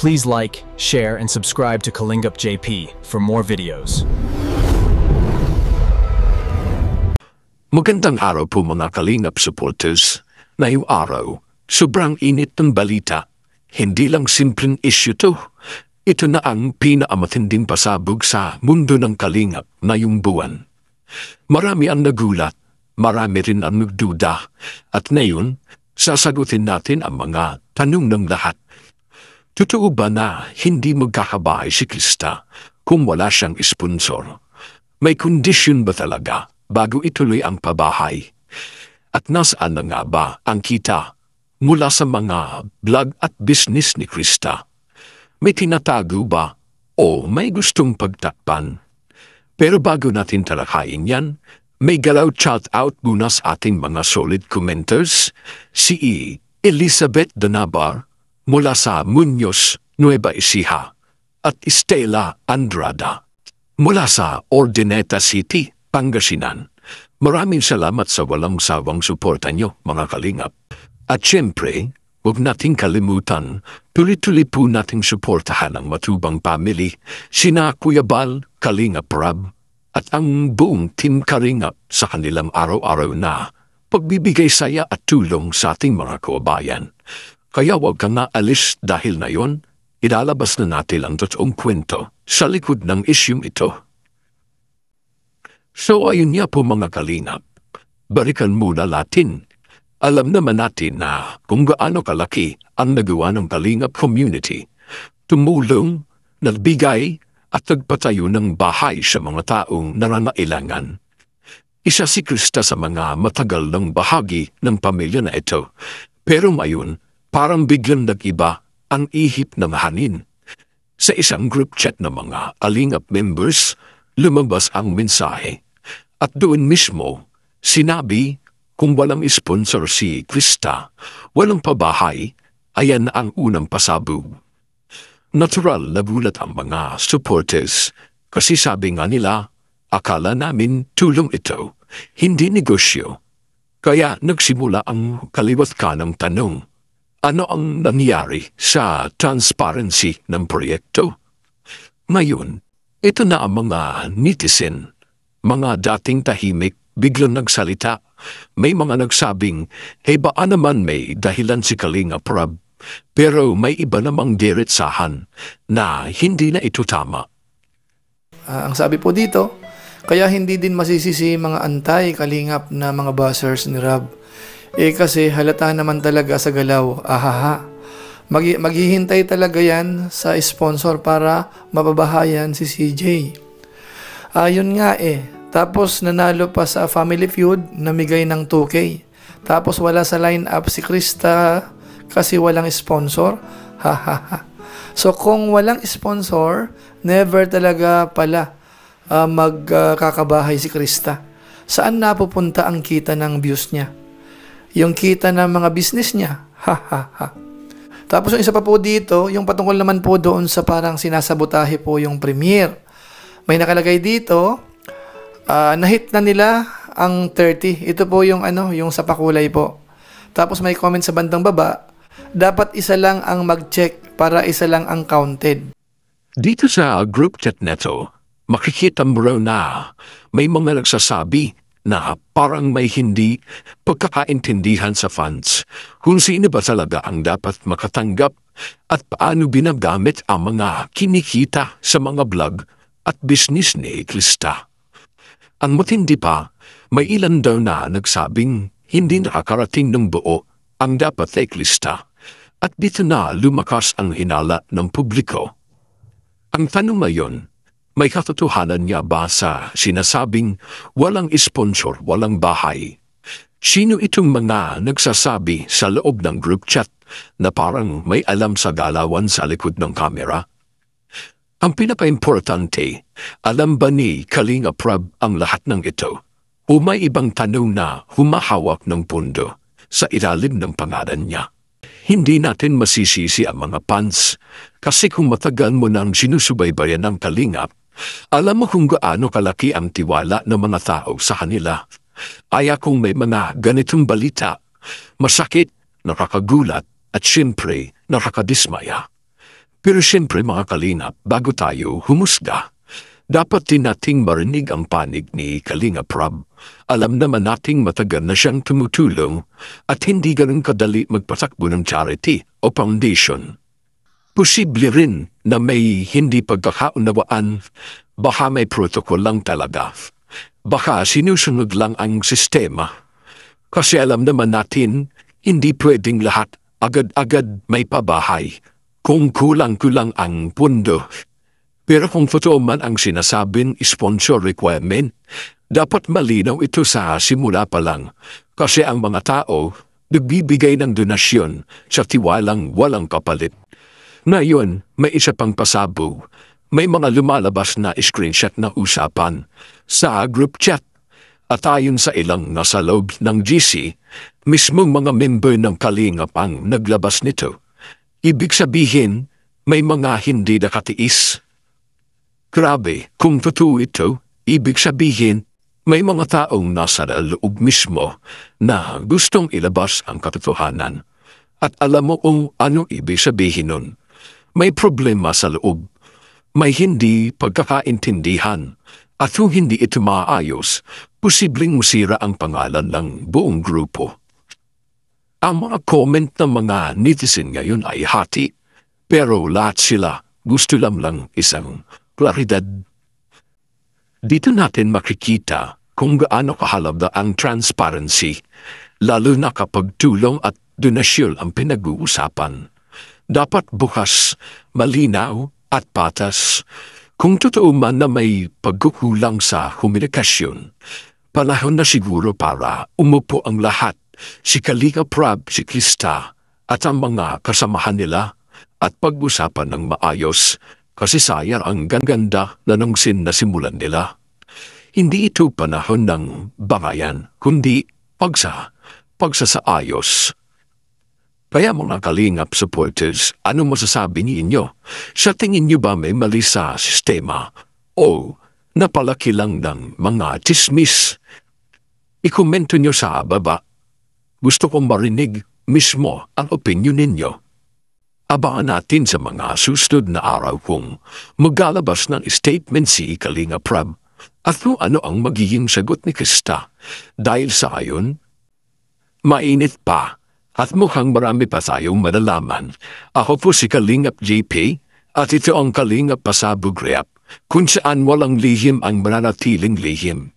Please like, share, and subscribe to Kalingap JP for more videos. Magandang araw po mga Kalingap supporters. Ngayong araw, sobrang init ng balita. Hindi lang simpleng issue to. Ito na ang pinakamatinding pasabog sa mundo ng Kalingap ngayong buwan. Marami ang nagulat, marami rin ang nagduda. At ngayon, sasagutin natin ang mga tanong ng lahat. Totoo ba na hindi magkakabahay si Krista kung wala siyang sponsor? May kondisyon ba talaga bago ituloy ang pabahay? At nasaan na nga ba ang kita mula sa mga vlog at business ni Krista? May tinatago ba o may gustong pagtakpan? Pero bago natin talakayin yan, may galaw shout out muna sa ating mga solid commenters, si Elizabeth Donabar mula sa Muñoz, Nueva Ecija, at Estela Andrada mula sa Ordineta City, Pangasinan. Maraming salamat sa walang sawang suporta nyo, mga Kalingap. At syempre, huwag nating kalimutan, tuloy-tuloy po nating suportahan ang matubang family, sina Kuya Bal, Kalingap Rab, at ang buong Team Kalingap sa kanilang araw-araw na pagbibigay saya at tulong sa ating mga kababayan. Kaya huwag kang naalis dahil na yon, ilalabas na natin ang totoong kwento sa likod ng isyung ito. So ayun niya po mga Kalingap, balikan muna natin. Alam naman natin na kung gaano kalaki ang nagawa ng Kalingap community, tumulong, nagbigay at nagpatayo ng bahay sa mga taong nangangailangan. Isa si Krista sa mga matagal ng bahagi ng pamilya na ito, pero ngayon, parang biglang nag-iba ang ihip ng hanin. Sa isang group chat ng mga Kalingap members, lumabas ang mensahe. At doon mismo, sinabi kung walang sponsor si Krista, walang pabahay, ayan ang unang pasabog. Natural na gulat ang mga supporters kasi sabi nga nila, akala namin tulong ito, hindi negosyo. Kaya nagsimula ang kaliwat kanang tanong. Ano ang nangyari sa transparency ng proyekto? Ngayon, ito na ang mga netizen, mga dating tahimik, biglang nagsalita. May mga nagsabing, baka naman may dahilan si Kalingap Rab, pero may iba namang diretsahan na hindi na ito tama. Ang sabi po dito, kaya hindi din masisisi mga anti-Kalingap na mga buzzers ni Rab. Kasi halata naman talaga sa galaw, maghihintay talaga yan sa sponsor para mababahayan si CJ. Yun nga Tapos nanalo pa sa Family Feud, namigay ng 2K. Tapos wala sa lineup si Krista kasi walang sponsor. So kung walang sponsor, never talaga pala magkakabahay si Krista. Saan napupunta ang kita ng views niya? Yung kita ng mga business niya. Tapos yung isa pa po dito, yung patungkol naman po doon sa parang sinasabotahe po yung premiere. May nakalagay dito, na-hit na nila ang 30. Ito po yung yung sa pakulay po. Tapos may comment sa bandang baba, dapat isa lang ang mag-check para isa lang ang counted. Dito sa group chat neto, makikita mo raw na may mga nagsasabi na parang may hindi pagkakaintindihan sa fans kung sino ba talaga ang dapat makatanggap at paano binagamit ang mga kinikita sa mga vlog at business ni Krista. Ang matindi pa, may ilan daw na nagsabing hindi nakakarating ng buo ang dapat ay Krista at dito na lumakas ang hinala ng publiko. Ang tanong ngayon, may katotohanan niya ba sa sinasabing walang sponsor, walang bahay? Sino itong mga nagsasabi sa loob ng group chat na parang may alam sa galawan sa likod ng kamera? Ang pinaka-importante, alam ba ni Kalingap Rab ang lahat ng ito? O may ibang tanong na humahawak ng pundo sa ilalim ng pangalan niya? Hindi natin masisisi ang mga fans kasi kung matagal mo nang sinusubaybayan ng Kalingap, alam mo kung gaano kalaki ang tiwala ng mga tao sa kanila. Kaya kung may mga ganitong balita, masakit, nakakagulat, at siyempre nakakadismaya. Pero siyempre mga kalingap, bago tayo humusga, dapat din nating marinig ang panig ni Kalinga Prab. Alam naman nating matagal na siyang tumutulong at hindi ganun kadali magpatakbo ng charity o foundation. Posible rin na may hindi pagkakaunawaan, baka may protocol lang talaga. Baka sinusunod lang ang sistema. Kasi alam naman natin, hindi pwedeng lahat agad-agad may pabahay kung kulang-kulang ang pundo. Pero kung totoo man ang sinasabing sponsor requirement, dapat malinaw ito sa simula pa lang. Kasi ang mga tao nagbibigay ng donasyon sa tiwalang walang kapalit. Ngayon, may isa pang pasabog. May mga lumalabas na screenshot na usapan sa group chat. At ayon sa ilang nasa loob ng GC, mismong mga member ng Kalingap ang naglabas nito. Ibig sabihin, may mga hindi nakatiis. Grabe, kung totoo ito, ibig sabihin, may mga taong nasa loob mismo na gustong ilabas ang katotohanan. At alam mo kung ano ibig sabihin nun. May problema sa loob. May hindi pagkakaintindihan. At kung hindi ito maayos, posibleng masira ang pangalan ng buong grupo. Ang mga comment ng mga netizen ngayon ay hati, pero lahat sila gusto lang isang klaridad. Dito natin makikita kung gaano kahalaga ang transparency, lalo na kapag tulong at donasyon ang pinag-uusapan. Dapat bukas, malinaw at patas. Kung totoo man na may pagkukulang sa komunikasyon, panahon na siguro para umupo ang lahat, si Kalinga Prab, si Krista, at ang mga kasamahan nila, at pag-usapan ng maayos, kasi sayang ang ganda na nung simulan nila. Hindi ito panahon ng bangayan, kundi pagsasaayos. Kaya mga Kalingap supporters, ano masasabi ninyo? Sa tingin niyo ba may mali sa sistema? O napalaki lang ng mga chismis? I-komento niyo sa baba. Gusto kong marinig mismo ang opinion ninyo. Abangan natin sa mga susunod na araw kung maglalabas ng statement si Kalinga Prab at kung ano ang magiging sagot ni Krista. Dahil sa ayon, mainit pa. At mukhang marami pa tayong malalaman. Ako po si Kalingap JP at ito ang Kalingap Pasabog React, kung saan walang lihim ang mananatiling lihim.